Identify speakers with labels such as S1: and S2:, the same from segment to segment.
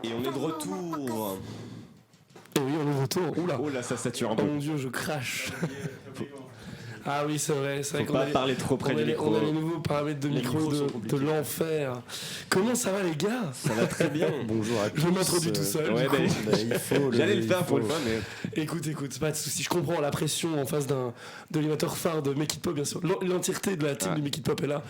S1: Et on est de retour.
S2: Et oui, on est de retour. Oula.
S1: Oh là, ça sature un
S2: Oh
S1: peu.
S2: mon dieu, je crache. Ah oui, c'est vrai.
S1: Faut pas parler trop près du micro.
S2: On a les nouveaux paramètres de micro de l'enfer. Comment ça va les gars?
S1: Ça va très bien.
S3: Bonjour à tous.
S2: Je m'introduis tout seul.
S1: Ouais,
S3: il faut
S1: j'allais le faire pour une fois, mais.
S2: Écoute, pas de soucis. Je comprends la pression en face de l'animateur phare de Make It Pop, bien sûr. L'entièreté de la team du Make It Pop est là.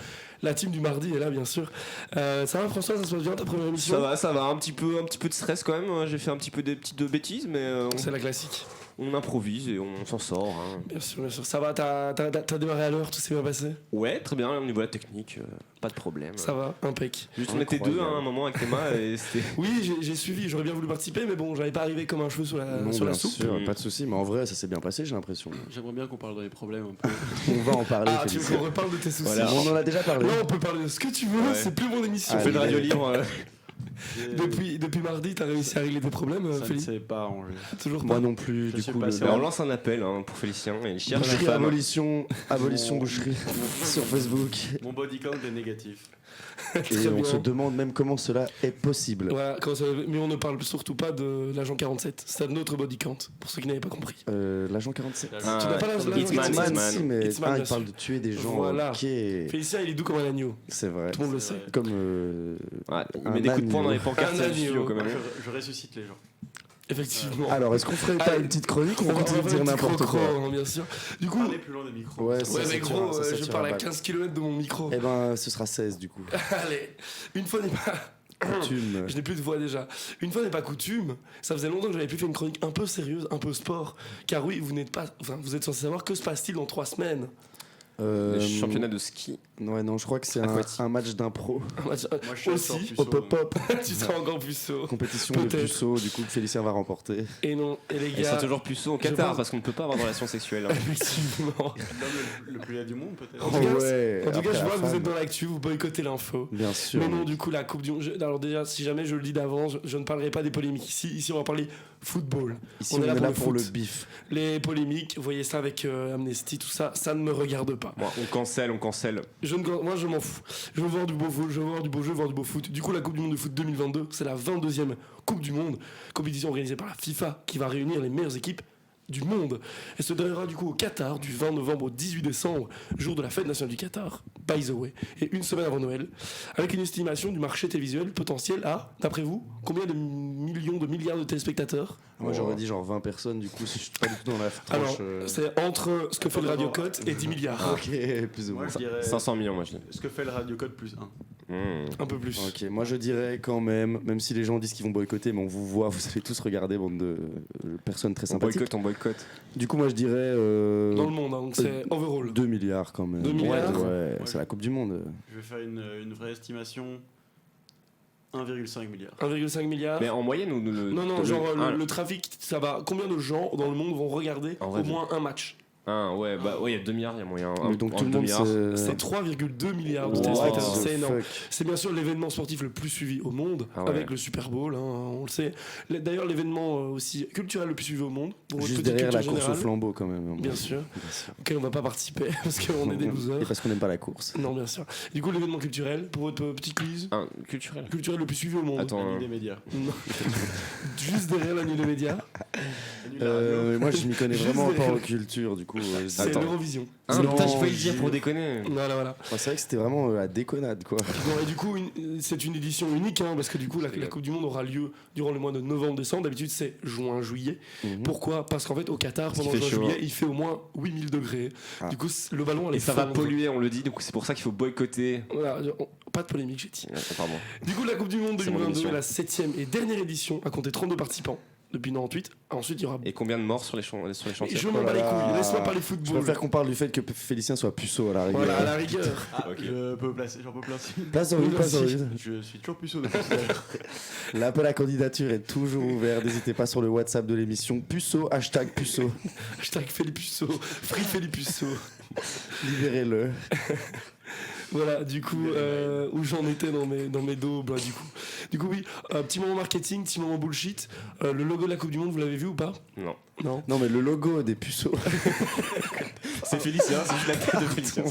S2: La team du mardi est là, bien sûr. Ça va, François? Ça se passe bien ta première émission?
S1: Ça va. Un petit peu de stress quand même. J'ai fait un petit peu des petites bêtises, mais.
S2: C'est la classique.
S1: On improvise et on s'en sort. Hein.
S2: Bien sûr. Ça va, t'as démarré à l'heure, tout s'est bien passé?
S1: Ouais, très bien, au niveau de la technique, pas de problème.
S2: Ça va, impec.
S1: Juste, on était deux à un moment avec Théma et c'était...
S2: Oui, j'ai suivi, j'aurais bien voulu participer, mais bon, j'avais pas arrivé comme un cheveu sur la soupe.
S3: Sûr, pas de soucis, mais en vrai, ça s'est bien passé, j'ai l'impression.
S4: J'aimerais bien qu'on parle des problèmes un peu.
S3: On va en parler.
S2: Ah, tu veux qu'on reparle de tes soucis?
S3: Voilà. On en a déjà parlé.
S2: Non, on peut parler de ce que tu veux, c'est plus mon émission.
S1: On fait de radio libre.
S2: Depuis mardi, t'as réussi à régler tes problèmes,
S4: ça
S2: Félix?
S4: ne s'est pas arrangé.
S2: Toujours pas.
S3: Moi non plus, du coup.
S1: On lance un appel pour Félicien et il cherche une
S3: Boucherie
S1: femme.
S3: abolition boucherie sur Facebook.
S4: Mon body count est négatif.
S3: Et on se demande même comment cela est possible.
S2: Voilà, mais on ne parle surtout pas de l'agent 47, c'est notre body count, pour ceux qui n'avaient pas compris.
S3: L'agent 47.
S2: Tu n'as pas l'agent
S1: Hitman,
S2: 47?
S3: Si, mais
S2: Hitman,
S3: il parle de tuer des gens.
S2: Voilà.
S3: Okay.
S2: Félicien, il est doux comme un agneau.
S3: C'est vrai.
S2: Tout le monde le sait.
S3: Comme.
S1: Il met des coups de poing dans les pancartes
S2: Un
S1: à studio quand même.
S4: Je ressuscite les gens.
S2: Effectivement.
S3: Alors, est-ce qu'on ferait pas une petite chronique ou on continue de dire n'importe quoi?
S2: Bien sûr. Du coup,
S4: Parlez plus loin des micros.
S3: Ouais,
S2: mais gros, je parle à 15 km de mon micro.
S3: Eh ben, ce sera 16 du coup.
S2: Allez, une fois n'est pas...
S3: Coutume.
S2: Je n'ai plus de voix déjà. Une fois n'est pas coutume, ça faisait longtemps que j'avais plus fait une chronique un peu sérieuse, un peu sport. Car oui, vous êtes censé savoir que se passe-t-il dans 3 semaines.
S1: Les championnats de ski.
S3: Ouais, non, je crois que c'est un match d'impro.
S4: Moi, je suis
S2: Aussi.
S3: Hop, hop, hop.
S2: Tu seras encore puceau.
S3: Compétition de
S2: Peut-être.
S3: puceau, du coup, Félicien va remporter.
S2: Et non, et les
S1: Ils
S2: gars...
S1: sont toujours puceaux au
S2: je
S1: Qatar
S2: pense-
S1: parce qu'on ne peut pas avoir de relations sexuelles.
S2: Effectivement.
S4: L'homme le plus laid du monde, peut-être.
S2: En tout cas,
S3: ouais,
S2: en tout cas,
S3: après
S2: je
S3: la
S2: vois que vous
S3: femme.
S2: êtes dans l'actu, vous boycottez l'info.
S3: Bien sûr.
S2: Mais non, du coup, la Coupe du Monde... Alors déjà, si jamais je le dis d'avance, je ne parlerai pas des polémiques ici. Ici, on va parler football.
S3: Ici, on est là pour le
S2: foot.
S3: bif.
S2: Les polémiques, vous voyez ça avec Amnesty, tout ça, ça ne me regarde pas.
S1: Bon, on cancelle.
S2: Moi, je m'en fous. Je veux voir du beau foot, je veux voir du beau jeu, voir du beau foot. Du coup, la Coupe du Monde de foot 2022, c'est la 22e Coupe du Monde, compétition organisée par la FIFA qui va réunir les meilleures équipes du monde. Elle se déroulera du coup au Qatar du 20 novembre au 18 décembre, jour de la fête nationale du Qatar, by the way, et une semaine avant Noël, avec une estimation du marché télévisuel potentiel à, d'après vous, combien de milliards de téléspectateurs?
S3: Moi, j'aurais dit genre 20 personnes, du coup, je suis pas du tout dans la
S2: Alors,
S3: tranche.
S2: c'est entre ce que fait le Radio Cote et 10 milliards.
S3: Ok, plus ou moins.
S4: Moi, je dirais
S1: 500 millions, moi je dis.
S4: ce que fait le Radio Code plus 1.
S2: Un peu plus.
S3: Ok, moi je dirais quand même si les gens disent qu'ils vont boycotter, mais on vous voit, vous allez tous regarder, bande de personnes très
S1: On
S3: sympathiques.
S1: boycotte.
S3: Du coup, moi je dirais.
S2: Dans le monde, hein, donc c'est overall.
S3: 2 milliards quand même.
S2: 2 milliards
S3: Ouais, c'est la Coupe du Monde.
S4: Je vais faire une vraie estimation. 1,5 milliard.
S2: 1,5 milliard.
S1: Mais en moyenne ou
S2: Non, genre le trafic, ça va. Combien de gens dans le monde vont regarder
S1: En
S2: au
S1: vrai,
S2: moins un match?
S1: ouais, il y a 2 milliards, il y a moyen.
S3: Mais donc tout le
S1: 2
S3: monde
S1: milliards.
S2: C'est 3,2 milliards de
S1: Wow.
S2: téléspectateurs,
S3: the
S2: c'est énorme.
S3: fuck.
S2: C'est bien sûr l'événement sportif le plus suivi au monde,
S1: Ah ouais.
S2: avec le Super Bowl, hein, on le sait. D'ailleurs, l'événement aussi culturel le plus suivi au monde, pour votre
S3: Juste
S2: petite
S3: derrière la
S2: culture
S3: course au
S2: générale.
S3: flambeau quand même.
S2: Bien sûr,
S3: Bien sûr.
S2: auquel on va pas participer, parce qu'on est des
S3: Et
S2: losers.
S3: parce qu'on n'aime pas la course.
S2: Non, bien sûr. Du coup, l'événement culturel, pour votre petit quiz,
S1: Culturel.
S2: culturel le plus suivi au monde.
S1: Attends.
S4: La nuit des médias.
S2: Non. Juste derrière la nuit des médias,
S4: La nuit de la radio.
S3: Mais moi je m'y connais
S2: Juste
S3: vraiment pas
S2: derrière.
S3: en culture, du coup.
S2: c'est
S1: Attends.
S2: l'Eurovision.
S3: Non,
S1: Putain, j'ai failli le dire
S3: j'ai-
S1: pour déconner.
S2: Voilà.
S3: C'est vrai que c'était vraiment la déconnade quoi.
S2: Bon, et du coup, c'est une édition unique, hein, parce que du coup, la Coupe du Monde aura lieu durant le mois de novembre-décembre. D'habitude, c'est juin-juillet. Pourquoi? Parce qu'en fait, au Qatar,
S1: Parce
S2: pendant
S1: qu'il fait chaud,
S2: juin-juillet,
S1: hein.
S2: il fait au moins 8000 degrés.
S3: Ah.
S2: Du coup, le ballon allait
S1: Et ça va
S2: fondre.
S1: polluer, on le dit, donc c'est pour ça qu'il faut boycotter.
S2: Voilà, pas de polémique, j'ai dit.
S1: Pardon.
S2: Du coup, la Coupe du Monde
S1: C'est mon
S2: 2022
S1: émission.
S2: est la 7e et dernière édition, à compter 32 participants depuis 98. Ensuite, il y aura.
S1: Et combien de morts sur les chantiers?
S2: Je m'en bats les couilles, laisse-moi parler
S3: Je
S2: football.
S3: préfère qu'on parle du fait que Félicien soit puceau à la rigueur.
S2: Voilà, à la rigueur.
S1: Ok.
S4: J'en peux placer.
S3: Place en vide, place en vide.
S4: Je suis toujours puceau depuis tout à l'heure.
S3: L'appel à candidature est toujours ouvert. N'hésitez pas sur le WhatsApp de l'émission. Puceau, hashtag puceau.
S2: Hashtag Félix Puceau, Free Félix Puceau.
S3: Libérez-le.
S2: Voilà, du coup, où j'en étais dans mes daubes, là, du coup. Du coup, oui, petit moment marketing, petit moment bullshit. Le logo de la Coupe du Monde, vous l'avez vu ou pas?
S1: Non.
S2: Non.
S3: Non, mais le logo des puceaux.
S1: C'est Félicien, c'est juste la tête de Félicien.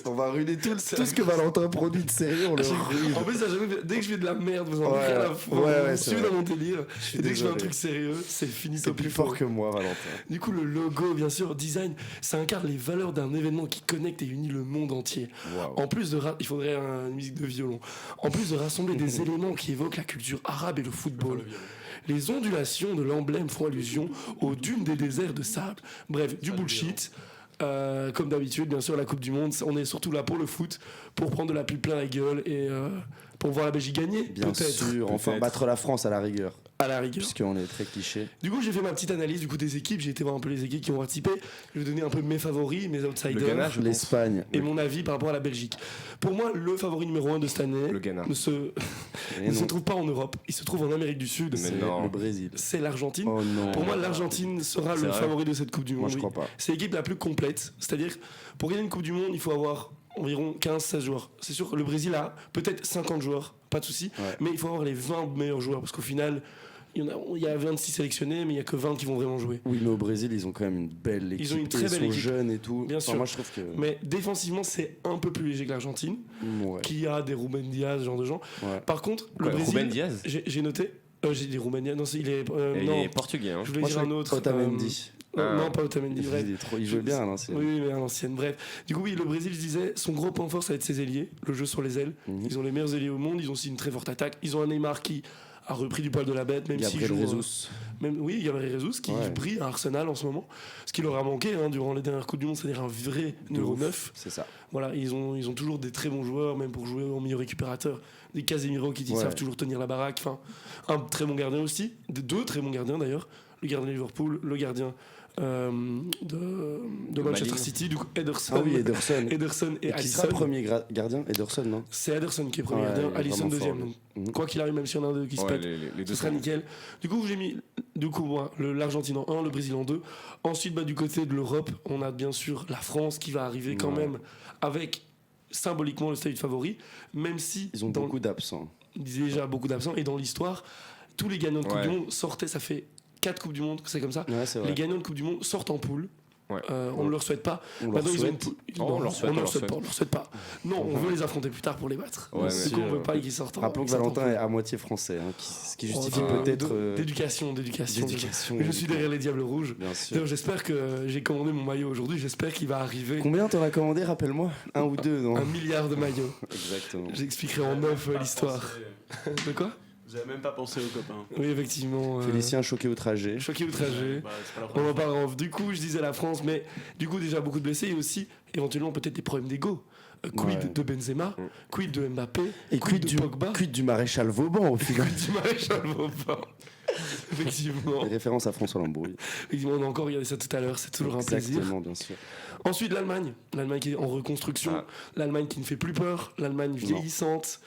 S3: On va ruiner tout ce que Valentin produit de sérieux, on le ruine.
S2: En plus, dès que je fais de la merde, vous en
S3: Ouais,
S2: avez rien à foutre.
S3: ouais,
S2: Vous
S3: c'est
S2: suivez
S3: vrai.
S2: dans mon délire.
S3: suis
S2: Et dès que je fais un
S3: désolé.
S2: truc sérieux, c'est fini.
S3: C'est plus fort que moi, Valentin.
S2: Du coup, le logo, bien sûr, design, ça incarne les valeurs d'un événement qui connecte et unit le monde entier.
S3: Waouh.
S2: En plus de il faudrait une musique de violon. En plus de rassembler des éléments qui évoquent la culture arabe et le football. Les ondulations de l'emblème font allusion aux dunes des déserts de sable. Bref, du bullshit. Comme d'habitude, bien sûr, la Coupe du Monde, on est surtout là pour le foot, pour prendre de la pub plein la gueule et pour voir la Belgique gagner.
S3: Bien
S2: Peut-être,
S3: sûr, enfin battre la France à la rigueur,
S2: à la rigueur.
S3: puisqu'on est très cliché.
S2: Du coup, j'ai fait ma petite analyse des équipes. J'ai été voir un peu les équipes qui ont participé. Je vais donner un peu mes favoris, mes outsiders.
S1: Le Ghana, je pense.
S3: L'Espagne.
S2: Et mon avis par rapport à la Belgique. Pour moi, le favori numéro 1 de cette année
S1: Le Ghana.
S2: ne se
S3: Et non,
S2: trouve pas en Europe. Il se trouve en Amérique du Sud.
S1: Mais
S3: c'est
S1: non.
S3: le Brésil.
S2: C'est l'Argentine.
S3: Oh non.
S2: Pour moi, l'Argentine sera
S1: C'est
S2: le
S1: vrai
S2: favori de cette Coupe du Monde.
S3: Moi, je
S2: oui.
S3: crois pas.
S2: C'est l'équipe la plus complète. C'est-à-dire, pour gagner une Coupe du Monde, il faut avoir environ 15-16 joueurs. C'est sûr que le Brésil a peut-être 50 joueurs, pas de souci.
S3: Ouais.
S2: Mais il faut avoir les 20 meilleurs joueurs. Parce qu'au final, il y a 26 sélectionnés, mais il n'y a que 20 qui vont vraiment jouer.
S3: Oui, mais au Brésil, ils ont quand même une belle équipe.
S2: Ils ont une très
S3: et
S2: belle
S3: sont
S2: équipe.
S3: jeunes et tout.
S2: Bien sûr.
S3: Moi, je trouve que.
S2: Mais défensivement, c'est un peu plus léger que l'Argentine,
S3: Ouais.
S2: qui a des Ruben Diaz, ce genre de gens.
S3: Ouais.
S2: Par contre, le
S1: Ouais,
S2: Brésil,
S1: Ruben Diaz.
S2: j'ai noté. J'ai dit Ruben Diaz, non, il est.
S1: Et
S2: non,
S1: il est portugais. Hein.
S2: je voulais
S3: Moi,
S2: dire
S3: je
S2: un
S3: crois
S2: autre.
S3: Otamendi.
S2: Non, pas Otamendi, bref.
S3: Il joue bien à l'ancienne.
S2: Oui, mais à l'ancienne, bref. Du coup, oui, le Brésil, je disais, son gros point fort, ça va être ses ailiers, le jeu sur les ailes.
S3: Mhm.
S2: Ils ont les meilleurs ailiers au monde, ils ont aussi une très forte attaque. Ils ont un Neymar qui a repris du poil de la bête, même s'il
S3: Gabriel
S2: joue.
S3: Jesus.
S2: Oui, Gabriel Jesus qui
S3: Ouais.
S2: brille à Arsenal en ce moment. Ce qui leur a manqué durant les dernières Coupes du Monde, c'est-à-dire un vrai numéro
S3: ouf.
S2: 9.
S3: C'est ça.
S2: Voilà, ils ont toujours des très bons joueurs, même pour jouer en milieu récupérateur. Des Casemiro qui
S3: Ouais.
S2: savent toujours tenir la baraque. Enfin, un très bon gardien aussi. Deux très bons gardiens d'ailleurs. Le gardien de Liverpool, le gardien de Manchester
S1: Maligne.
S2: City, du coup Ederson.
S3: Ah oui, Ederson.
S2: Ederson et
S3: Qui sera
S2: Alisson.
S3: premier gardien Ederson, non?
S2: C'est Ederson qui est premier
S3: Ouais,
S2: gardien,
S3: il est
S2: Alisson
S3: vraiment
S2: deuxième.
S3: fort,
S2: Donc,
S3: lui. Mhm.
S2: quoi qu'il arrive, même si y en a un d'eux qui se
S1: Ouais,
S2: pète,
S1: les
S2: ce
S1: deux
S2: sera
S1: sont-
S2: nickel. Du coup, j'ai mis moi l'Argentine en 1, le Brésil en 2. Ensuite, du côté de l'Europe, on a bien sûr la France qui va arriver quand
S3: Ouais.
S2: même avec symboliquement le statut de favori, même si
S3: Ils ont
S2: dans-
S3: beaucoup d'absents.
S2: déjà beaucoup d'absents et dans l'histoire, tous les gagnants de Coupe
S1: Ouais.
S2: du Monde sortaient, ça fait 4 Coupes du Monde que c'est comme ça.
S3: Ouais, c'est vrai.
S2: Les gagnants de Coupe du Monde sortent en poule.
S1: Ouais.
S2: On ne leur souhaite pas.
S3: On leur
S2: Maintenant, ils ont une
S3: souhaite.
S2: poule.
S1: Oh,
S2: Non,
S1: on leur souhaite,
S2: on
S1: on
S2: leur
S1: leur
S2: souhaite pas. On leur souhaite pas. Non, on veut les affronter plus tard pour les battre.
S1: Ouais,
S2: Du
S3: mais-
S2: coup, on veut pas qu'ils sortent en
S3: Rappelons que
S2: qu'ils sortent en
S3: Valentin
S2: poule.
S3: est à moitié français, hein, ce qui
S2: Oh,
S3: justifie peut-être.
S2: d'éducation.
S3: d'éducation.
S2: Mais je suis derrière les Diables Rouges.
S3: Bien sûr.
S2: D'ailleurs, j'espère que j'ai commandé mon maillot aujourd'hui. J'espère qu'il va arriver
S3: Combien t'en as commandé, rappelle-moi? Un ou deux, non?
S2: 1 milliard de maillots.
S3: Exactement.
S2: J'expliquerai en off l'histoire. De quoi?
S4: Vous avez même pas pensé aux copains.
S2: Oui, effectivement.
S3: Félicien choqué outragé.
S2: Choqué outragé.
S4: Bah, c'est pas la
S2: On
S4: première
S2: en parle en off. Du coup, je disais la France, mais du coup, déjà beaucoup de blessés et aussi éventuellement peut-être des problèmes d'ego. Quid
S3: Ouais.
S2: de Benzema, quid de Mbappé,
S3: Et
S2: quid de Pogba,
S3: quid du maréchal Vauban au final.
S2: quid du Maréchal Vauban. Effectivement.
S3: Les références à François Lambrouille.
S2: Effectivement, on a encore regardé ça tout à l'heure, c'est toujours un plaisir.
S3: Exactement, bien sûr.
S2: Ensuite, l'Allemagne. L'Allemagne qui est en reconstruction.
S1: Ah.
S2: L'Allemagne qui ne fait plus peur. L'Allemagne vieillissante.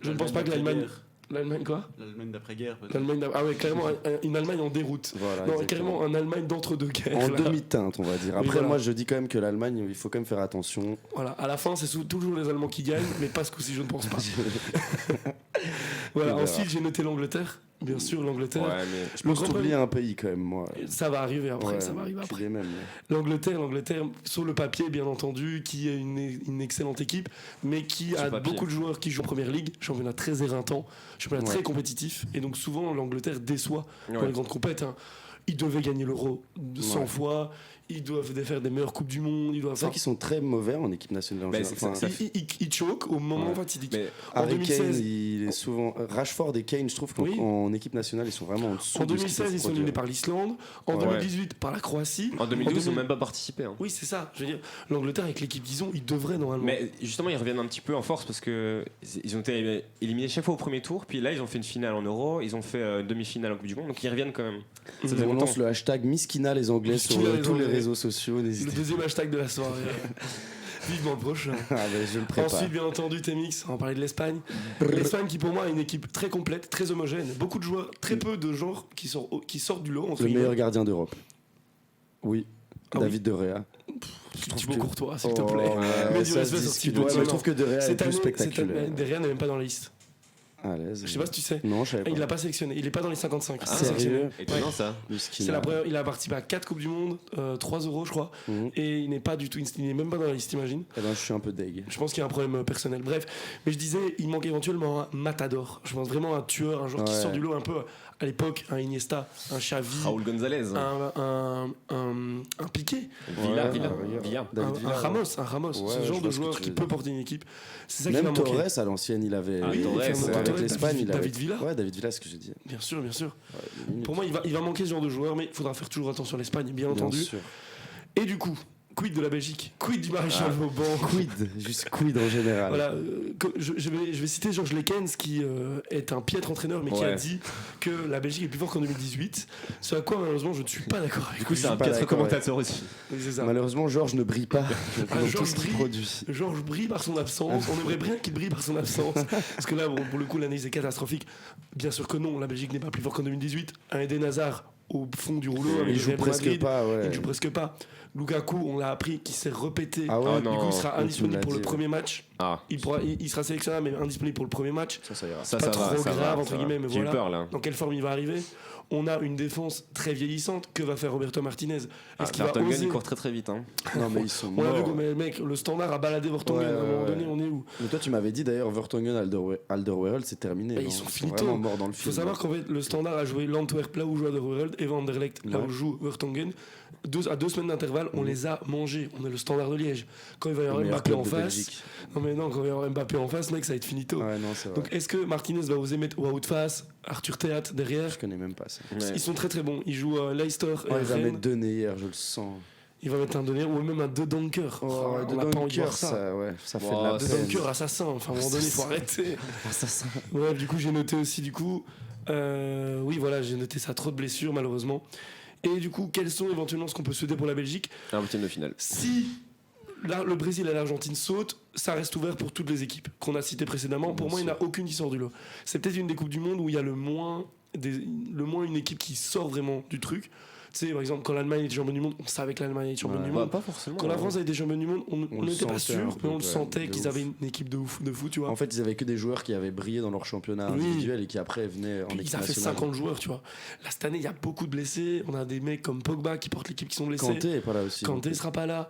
S2: Je ne pense pas que l'Allemagne. L'Allemagne quoi?
S4: L'Allemagne d'après-guerre, peut-être.
S2: L'Allemagne. Ah ouais, carrément une Allemagne en déroute.
S3: Voilà,
S2: Non,
S3: exactement.
S2: carrément un Allemagne d'entre-deux-guerres.
S3: En
S2: là.
S3: demi-teinte, on va dire. Après,
S2: voilà.
S3: moi, je dis quand même que l'Allemagne, il faut quand même faire attention.
S2: Voilà, à la fin, c'est toujours les Allemands qui gagnent, mais pas ce coup-ci, je ne pense pas. Voilà,
S3: On verra.
S2: ensuite, j'ai noté l'Angleterre. Bien sûr, l'Angleterre.
S1: Ouais, mais
S3: Je
S2: Le
S3: pense
S2: grand
S3: t'oublier un pays quand même, moi.
S2: Ça va arriver après,
S3: Ouais,
S2: ça va arriver
S3: je
S2: après.
S3: suis les mêmes.
S2: L'Angleterre, sur le papier, bien entendu, qui est une excellente équipe, mais qui
S1: Sur
S2: a
S1: papier.
S2: beaucoup de joueurs qui jouent en première ligue, championnat très éreintant, championnat
S3: Ouais.
S2: très compétitif, et donc souvent l'Angleterre déçoit dans
S1: Ouais.
S2: les grandes compètes. Ils devaient gagner l'Euro 100
S3: Ouais.
S2: fois, ils doivent faire des meilleures Coupes du Monde, ils doivent.
S3: C'est vrai qu'ils sont très mauvais en équipe nationale. en
S1: Mais
S3: général.
S1: c'est-
S3: Enfin,
S1: ça-
S2: Ils choquent au moment
S3: Ouais.
S2: fatidique.
S1: Mais
S2: En
S3: Harry
S2: 2016,
S3: Kane, il est souvent. Rashford et Kane, je trouve qu'en
S2: Oui.
S3: en équipe nationale, ils sont vraiment en dessous.
S2: en
S3: de ce qu'ils
S2: 2016,
S3: peuvent
S2: ils sont
S3: produire.
S2: éliminés par l'Islande. En
S3: Ouais.
S2: 2018, par la Croatie.
S1: en 2012, ils n'ont
S2: 2000
S1: même pas participé. Hein.
S2: Oui, c'est ça. Je veux dire, l'Angleterre, avec l'équipe qu'ils ont, ils devraient normalement.
S1: Mais justement, ils reviennent un petit peu en force parce que ils ont été éliminés chaque fois au premier tour, puis là, ils ont fait une finale en Euro, ils ont fait une demi-finale en Coupe du Monde, donc ils reviennent quand même. Ça faisait
S3: On
S1: longtemps.
S3: lance le hashtag Miskina les Anglais sur
S2: Miskina les
S3: tous les
S2: Anglais.
S3: réseaux sociaux.
S2: Le
S3: N'hésitez
S2: deuxième hashtag de la soirée. Vivement le prochain.
S3: pas. Ah, ben, je le prépare.
S2: Ensuite, bien entendu, TMX, on va parler de l'Espagne. L'Espagne qui, pour moi, est une équipe très complète, très homogène. Beaucoup de joueurs, très peu de genres qui sortent du lot. entre
S3: Le
S2: guillemets.
S3: meilleur gardien d'Europe. Oui.
S2: Ah
S3: David De Rea.
S2: Thibaut
S3: que-
S2: Courtois, s'il te
S3: Oh,
S2: plaît.
S3: ouais,
S2: Mais du
S3: ça
S2: respect
S3: se
S2: sur
S3: discute.
S2: Thibaut.
S3: Ouais, mais je trouve que De Rea est
S2: Cette
S3: plus
S2: année,
S3: spectaculaire.
S2: Derrière n'est même pas dans la liste.
S3: À l'aise.
S2: Je sais pas si tu sais.
S3: Non, je savais pas.
S2: Il l'a pas sélectionné. Il est pas dans les 55.
S1: Ah,
S2: C'est sélectionné.
S3: sérieux
S1: Étonnant ça.
S3: Miskin.
S2: C'est la première. Il a participé à 4 Coupes du Monde, 3 euros, je crois.
S3: Mhm.
S2: Et il n'est pas du tout. Il n'est même pas dans la liste, t'imagines.
S3: Eh ben, je suis un peu deg.
S2: Je pense qu'il y a un problème personnel. Bref, mais je disais, il manque éventuellement un matador. Je pense vraiment un tueur, un joueur qui
S3: Ouais.
S2: sort du lot un peu à l'époque, un Iniesta, un Xavi,
S1: Raúl González.
S2: un Piqué,
S1: Villa.
S3: David
S2: un
S3: Villa,
S2: Ramos, un Ramos.
S3: Ouais,
S2: ce
S3: je
S2: genre
S3: vois
S2: de
S3: ce que
S2: joueur
S3: tu
S2: qui
S3: veux
S2: peut
S3: dire.
S2: porter une équipe. C'est ça qui va
S3: Même
S2: manquer.
S3: Torres à l'ancienne, il avait.
S1: Ah, Torres,
S2: Fernando
S3: avec
S2: Torres,
S3: l'Espagne, il avait.
S2: David Villa.
S3: Ouais, David Villa, ce que j'ai dit.
S2: Bien sûr, bien sûr.
S3: Ouais, limite.
S2: Pour moi, il va manquer ce genre de joueur, mais il faudra faire toujours attention à l'Espagne, bien entendu.
S3: Bien sûr.
S2: Et du coup, quid de la Belgique? Quid du maréchal Vauban?
S3: Quid, juste quid en général.
S2: Voilà, je vais citer Georges Lekens qui est un piètre entraîneur mais qui a
S1: Ouais.
S2: dit que la Belgique est plus forte qu'en 2018. Ce à quoi malheureusement je ne suis pas d'accord avec
S1: Du coup,
S2: lui.
S1: c'est un
S3: pas
S1: piètre
S3: d'accord,
S1: commentateur aussi.
S2: Oui, c'est ça.
S3: Malheureusement, Georges ne brille pas dans tout
S2: Georges
S3: ce qu'il
S2: brille.
S3: produit.
S2: Georges brille par son absence. On aimerait bien qu'il brille par son absence. Parce que là, bon, pour le coup, l'analyse est catastrophique. Bien sûr que non, la Belgique n'est pas plus forte qu'en 2018. Un Eden Hazard au fond du rouleau avec
S3: Il
S2: le
S3: joue
S2: Real
S3: presque
S2: Madrid.
S3: pas, ouais.
S2: Il ne joue presque pas. Lukaku, on l'a appris, qui s'est repété.
S3: Ah ouais,
S1: Oh
S2: Du coup,
S1: non.
S2: il sera
S3: tu me
S2: indisponible
S3: l'as
S2: pour le
S3: dit,
S2: premier match.
S1: Ah,
S2: Il sera sélectionnable, mais indisponible pour le premier match.
S3: ça ira.
S1: ça,
S2: pas
S1: ça
S2: trop
S1: va. Ça
S2: grave,
S1: va,
S2: entre
S1: ça va.
S2: guillemets, mais
S1: J'ai eu
S2: voilà.
S1: peur là.
S2: Dans quelle forme il va arriver? On a une défense très vieillissante. Que va faire Roberto Martinez? Est-ce qu'il va
S1: Vertonghen,
S2: oser?
S1: il court très très vite. Hein.
S3: Non, mais ils sont
S2: On l'a vu
S3: morts.
S2: comme mec, le standard a baladé Vertonghen.
S3: Ouais,
S2: À un moment
S3: ouais,
S2: donné,
S3: ouais.
S2: on est où?
S3: Mais toi, tu m'avais dit d'ailleurs, Vertonghen, Alderweireld, c'est terminé.
S2: Bah,
S3: non
S2: ils sont
S3: vraiment
S2: finito.
S3: morts dans le
S2: Il faut
S3: film.
S2: savoir qu'en fait, le standard a joué l'Antwerp là où joue Alderweireld et Van der Lecht là
S3: Ouais.
S2: où joue Vertonghen. À 2 semaines d'intervalle, on les a mangés. On est le standard de Liège. Quand il va y
S3: Le
S2: avoir
S3: meilleur
S2: Mbappé
S3: club
S2: en
S3: de
S2: face.
S3: Belgique.
S2: Non, mais non, quand il va y avoir Mbappé en face, mec, ça va être finito.
S3: Ouais, non, c'est vrai.
S2: Donc, est-ce que Martinez va oser mettre Wout face, Arthur Théâtre derrière?
S3: Je connais même pas ça.
S1: Ouais.
S2: Ils sont très très bons. Ils jouent Leicester et
S3: Ouais, il va
S2: Rennes.
S3: mettre Dené hier, je le sens.
S2: Il va mettre un Donner ou même un De Donker.
S3: Oh,
S2: on
S3: de
S2: n'a pas envie de
S3: Dunker,
S2: voir ça.
S3: ça fait
S1: Oh,
S3: de la
S2: De
S3: peine.
S2: Donker assassin. Enfin, à un moment donné, il faut arrêter.
S3: Assassin.
S2: Bref, du coup, j'ai noté aussi, oui, voilà, j'ai noté ça. Trop de blessures, malheureusement. Et du coup, quels sont éventuellement ce qu'on peut souhaiter pour la Belgique?
S1: Un huitième de finale.
S2: Si le Brésil et l'Argentine sautent, ça reste ouvert pour toutes les équipes qu'on a citées précédemment. Pour moi, il n'y en a aucune qui sort du lot. C'est peut-être une des Coupes du Monde où il y a le moins une équipe qui sort vraiment du truc. Tu sais, par exemple, quand l'Allemagne était championne du monde, on savait que l'Allemagne était championne
S3: Ouais.
S2: du
S1: Bah,
S2: monde.
S1: pas forcément.
S2: Quand la France a été championne du monde, on
S3: le
S2: n'était pas
S3: sentait un
S2: sûr,
S3: peu,
S2: mais on le
S3: ouais,
S2: sentait
S3: de
S2: qu'ils
S3: ouf.
S2: avaient une équipe de fou, tu vois.
S3: En fait, ils avaient que des joueurs qui avaient brillé dans leur championnat
S2: Oui.
S3: individuel et qui après venaient en
S2: Puis
S3: équipe
S2: ça fait
S3: nationale.
S2: 50 joueurs, tu vois. Là, cette année, il y a beaucoup de blessés. On a des mecs comme Pogba qui portent l'équipe qui sont blessés.
S3: Kanté est pas là aussi.
S2: Kanté
S3: donc.
S2: sera pas là.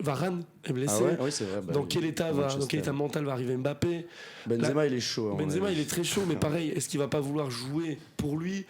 S2: Varane est blessé.
S3: Ah ouais, oui, c'est vrai. bah
S2: dans,
S3: oui.
S2: quel état
S3: Manchester.
S2: dans quel état mental va arriver Mbappé?
S3: Benzema, il est chaud. à mon
S2: Benzema,
S3: avis.
S2: il est très chaud, mais pareil, est-ce qu'il va pas vouloir jouer pour lui?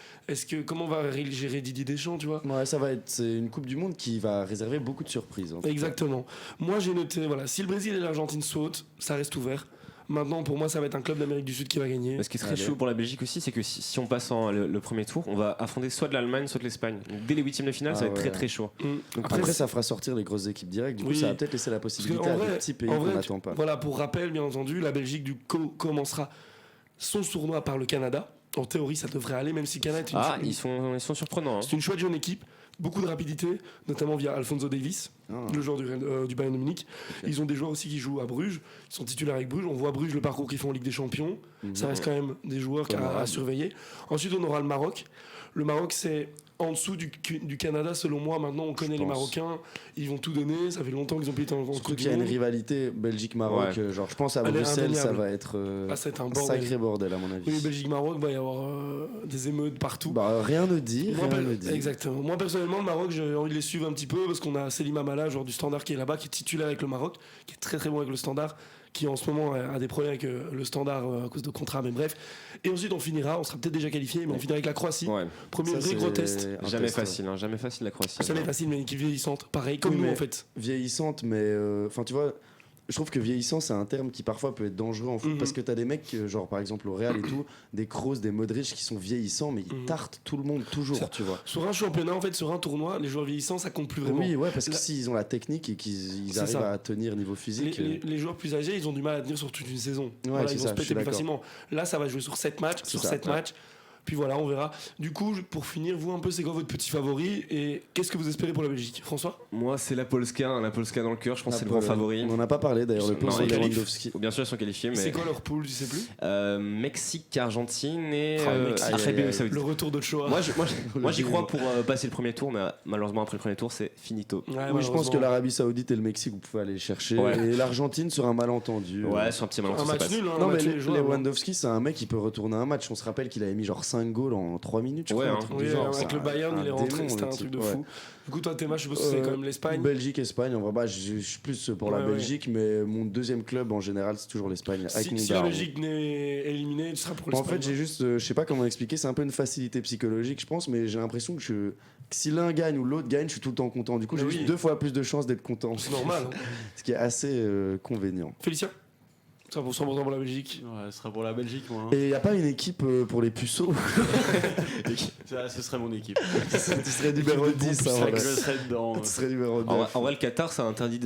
S2: Comment va gérer Didier Deschamps, tu vois?
S3: Ouais, ça va être c'est une Coupe du Monde qui va réserver beaucoup de surprises. en tout cas.
S2: Exactement. Moi, j'ai noté, voilà, si le Brésil et l'Argentine sautent, ça reste ouvert. Maintenant, pour moi, ça va être un club d'Amérique du Sud qui va gagner.
S1: Mais ce qui est très
S3: Allez.
S1: chaud pour la Belgique aussi, c'est que si on passe le premier tour, on va affronter soit de l'Allemagne, soit de l'Espagne. Donc, dès les huitièmes de finale,
S3: Ah
S1: ça va être
S3: ouais.
S1: très très chaud.
S2: Mm.
S3: Après, ça fera sortir les grosses équipes directes. Du coup,
S2: Oui.
S3: ça va peut-être laisser la
S2: parce
S3: possibilité
S2: qu'en
S3: à
S2: vrai,
S3: des petits pays
S2: en
S3: qu'on
S2: vrai,
S3: n'attend pas.
S2: Voilà, pour rappel, bien entendu, la Belgique commencera son tournoi par le Canada. En théorie, ça devrait aller, même si le Canada est
S1: Ah, ils sont surprenants. Hein.
S2: c'est une chouette jeune équipe. Beaucoup de rapidité, notamment via Alphonso Davies,
S3: Ah.
S2: le joueur du Bayern de Munich. Ils ont des joueurs aussi qui jouent à Bruges, ils sont titulaires avec Bruges. On voit Bruges, le parcours qu'ils font en Ligue des Champions. Ça reste quand même des joueurs à
S3: Honorable.
S2: surveiller. Ensuite, on aura le Maroc. Le Maroc, c'est en dessous du Canada, selon moi. Maintenant, on connaît les
S3: pense.
S2: Marocains. Ils vont tout donner. Ça fait longtemps qu'ils ont été en
S3: Surtout
S2: Coupe
S3: qu'il
S2: du
S3: y a une
S2: Monde.
S3: rivalité Belgique-Maroc.
S1: Ouais.
S3: Genre, je pense à
S2: Elle est
S3: Bruxelles, ça
S2: indéniable.
S3: va être
S2: Ah, ça va être un
S3: un
S2: bordel.
S3: sacré bordel, à mon avis.
S2: Oui, Belgique-Maroc, il va y avoir des émeutes partout.
S3: Bah, rien ne dit.
S2: Moi,
S3: Rien ne dit.
S2: exactement. Moi, personnellement, le Maroc, j'ai envie de les suivre un petit peu parce qu'on a Selim Amala, joueur du Standard, qui est là-bas, qui est titulaire avec le Maroc, qui est très très bon avec le Standard, qui en ce moment a des problèmes avec le Standard à cause de contrat, mais bref. Et ensuite, on sera peut-être déjà qualifié, mais on finira avec la Croatie.
S1: Ouais.
S2: Premier
S3: Ça,
S2: vrai
S3: c'est
S2: gros test.
S3: un
S1: Jamais
S3: test,
S1: facile, hein, jamais facile la Croatie.
S2: Ça n'est facile, mais une équipe vieillissante. Pareil, comme
S3: Oui,
S2: nous
S3: mais-
S2: en fait.
S3: Vieillissante, mais enfin, tu vois. Je trouve que vieillissant, c'est un terme qui parfois peut être dangereux en foot
S2: Mhm.
S3: parce que t'as des mecs, genre par exemple au Real et tout, des Kroos, des Modric qui sont vieillissants, mais ils
S2: Mhm.
S3: tartent tout le monde toujours,
S2: Ça-
S3: tu vois.
S2: Sur un championnat, en fait, sur un tournoi, les joueurs vieillissants, ça compte plus vraiment.
S3: Oui, ouais, parce que
S2: Là-
S3: s'ils ont la technique et qu'ils
S2: C'est
S3: arrivent
S2: ça.
S3: à tenir niveau
S2: Les,
S3: physique.
S2: les joueurs plus âgés, ils ont du mal à tenir sur toute une saison. Voilà,
S3: c'est
S2: ils vont
S3: ça,
S2: se
S3: je suis
S2: péter plus
S3: d'accord.
S2: facilement. Là, ça va jouer sur 7 matchs.
S3: C'est
S2: Sur
S3: ça,
S2: 7
S3: ouais.
S2: matchs, Puis voilà, on verra. Du coup, pour finir, vous un peu, c'est quoi votre petit favori et qu'est-ce que vous espérez pour la Belgique, François?
S1: Moi, c'est la Polska dans le cœur, je pense que c'est le grand favori.
S3: On n'en a pas parlé d'ailleurs, le
S1: Non,
S3: plan
S1: ils
S3: sur
S1: qualifient.
S3: Lewandowski.
S1: Bien sûr, ils sont qualifiés, mais
S2: C'est quoi leur pool, tu sais plus?
S1: Mexique, Argentine et
S2: Mexique.
S1: Arabie Saoudite.
S2: Le retour d'Ochoa.
S1: Moi, j'y crois pour passer le premier tour, mais malheureusement après le premier tour, c'est finito.
S2: Ouais,
S3: Oui, je pense
S2: malheureusement.
S3: que l'Arabie Saoudite et le Mexique, vous pouvez aller chercher.
S1: Ouais.
S3: Et l'Argentine sur un malentendu.
S1: Ouais, sur un petit
S2: Un
S1: malentendu, ça
S2: match
S1: passe.
S2: nul, hein,
S3: Non,
S2: un
S3: mais
S2: match nul jouable, hein.
S3: Lewandowski, c'est un mec qui peut retourner un match. On se rappelle qu'il avait mis genre 5 goals en 3 minutes, je
S1: Ouais,
S3: crois.
S1: hein.
S3: un truc
S2: Oui,
S3: du genre.
S2: avec
S3: C'est
S2: le Bayern,
S3: un
S2: il est rentré,
S3: démon,
S2: c'était
S3: le
S2: un
S3: type,
S2: truc de
S3: ouais.
S2: fou. Du coup, toi, tes matchs, je suppose que c'est quand même l'Espagne.
S3: Belgique, Espagne. En vrai, bah, je suis plus pour la
S2: Ouais,
S3: Belgique, mais mon deuxième club en général, c'est toujours l'Espagne. Avec mon
S2: Si la
S3: daron.
S2: Belgique n'est éliminée, tu seras pour
S3: En
S2: l'Espagne.
S3: fait, j'ai juste, je sais pas comment expliquer, c'est un peu une facilité psychologique, je pense, mais j'ai l'impression que si l'un gagne ou l'autre gagne, je suis tout le temps content. Du coup,
S2: Mais
S3: j'ai
S2: oui.
S3: juste 2 fois plus de chances d'être content.
S2: C'est normal. Hein.
S3: Ce qui est assez convénient.
S2: Félicien 100% pour la Belgique.
S4: Ouais, ce sera pour la Belgique, moi. hein.
S3: Et il n'y a pas une équipe pour les puceaux.
S4: Ce serait mon équipe.
S3: Tu serais numéro 10,
S4: C'est
S3: hein,
S4: vrai
S3: voilà.
S4: que je serais dedans.
S3: Tu serais numéro 9.
S1: En vrai, le Qatar, ça interdit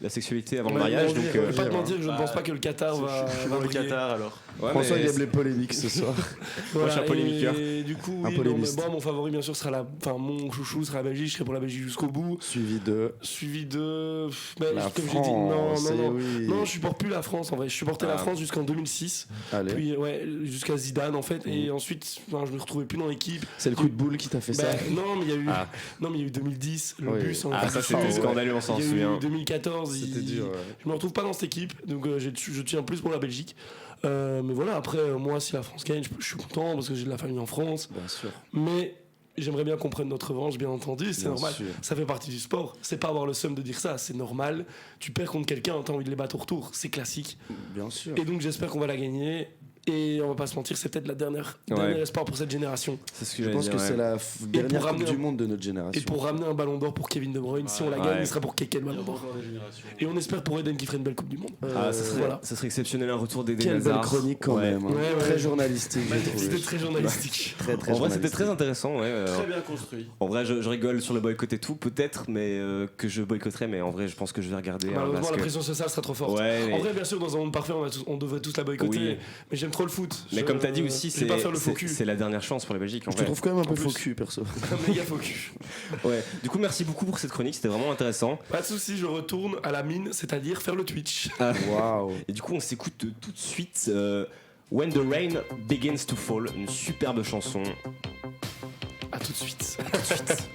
S1: la sexualité avant le
S2: Ouais,
S1: mariage,
S2: bon,
S1: donc.
S2: je vais pas te
S3: hein.
S2: mentir, je ne
S4: Bah,
S2: pense pas que le Qatar va.
S4: Je suis
S2: va
S4: dans le
S2: briller.
S4: Qatar alors.
S1: Ouais,
S3: François,
S1: mais
S3: il aime les polémiques ce soir.
S1: Moi, je suis un polémiqueur.
S2: Et du coup,
S3: Un
S2: oui,
S3: polémiste.
S2: moi, mon favori, bien sûr, sera mon chouchou sera la Belgique. Je serai pour la Belgique jusqu'au bout.
S3: Suivi de
S2: Suivi de.
S3: la
S2: comme j'ai dit, non,
S3: France.
S2: non, non.
S3: Oui.
S2: Non, je supporte plus la France en vrai. Je supportais la
S1: Ah.
S2: France jusqu'en 2006.
S3: Allez.
S2: Puis, ouais, jusqu'à Zidane en fait. Et ensuite, enfin, je me retrouvais plus dans l'équipe.
S3: C'est le coup de boule qui t'a fait
S2: Bah,
S3: ça.
S2: non, mais il y a eu.
S1: Ah.
S2: Non, mais il y a eu 2010, le
S3: Oui.
S2: bus.
S1: Ah, ça,
S2: ouais.
S1: c'était scandaleux, on s'en
S2: Il y a
S1: souvient.
S2: eu 2014.
S3: C'était dur. Ouais.
S2: Je me retrouve pas dans cette équipe, donc je tiens plus pour la Belgique. Mais voilà, après, moi, si la France gagne, je suis content parce que j'ai de la famille en France.
S3: Bien sûr.
S2: Mais j'aimerais bien qu'on prenne notre revanche, bien entendu, c'est
S3: Bien
S2: normal.
S3: sûr.
S2: Ça fait partie du sport. C'est pas avoir le seum de dire ça, c'est normal. Tu perds contre quelqu'un, t'as envie de les battre au retour, c'est classique.
S3: Bien sûr.
S2: Et donc j'espère qu'on va la gagner. Et on va pas se mentir, c'est peut-être la dernier espoir pour cette génération.
S1: C'est ce que
S3: Je
S1: j'allais
S3: pense
S1: dire.
S3: que
S1: ouais.
S3: c'est la dernière
S2: pour
S3: Coupe
S2: ramener
S3: du
S2: un-
S3: monde de notre génération.
S2: Et pour ramener un ballon d'or pour Kevin De Bruyne, si on la gagne,
S1: Ouais.
S2: il sera pour Keke le
S4: Il y
S2: ballon
S4: aura
S2: d'or.
S4: encore des générations.
S2: Et on espère pour Eden qui ferait une belle Coupe du Monde.
S1: Ah, ça serait,
S2: voilà.
S1: ça serait exceptionnel un retour d'Eden
S3: Quelle belle
S1: Hazard.
S3: chronique quand
S1: Ouais.
S3: même. hein.
S2: Ouais, ouais.
S3: Très journalistique, j'ai
S2: C'était
S3: trouvé.
S2: très journalistique.
S3: Très, très
S1: En vrai, c'était
S3: journalistique.
S1: très intéressant. Ouais.
S4: Très bien construit.
S1: En vrai, je rigole sur le boycott et tout, peut-être, mais que je boycotterai. Mais en vrai, je pense que je vais regarder. hein,
S2: Malheureusement,
S1: parce
S2: la
S1: que-
S2: pression sociale sera trop forte.
S1: Ouais, mais-
S2: En vrai, bien sûr, dans un monde parfait, on devrait tous la boycotter.
S1: Oui.
S2: Mais j'aime trop le foot.
S1: Mais comme tu as dit aussi,
S2: je vais pas faire le faux
S1: c'est
S2: cul.
S1: c'est la dernière chance pour la Belgique. En
S3: Je te
S1: vrai.
S3: trouve quand même un peu
S2: plus.
S3: faux cul, perso.
S2: Un méga faux cul.
S1: Ouais. Du coup, merci beaucoup pour cette chronique, c'était vraiment intéressant.
S2: Pas de soucis, je retourne à la mine, c'est-à-dire faire le Twitch.
S3: Waouh.
S1: Et du coup, on s'écoute tout de suite When the Rain Begins to Fall, une superbe chanson.
S2: À tout de suite. À tout de suite.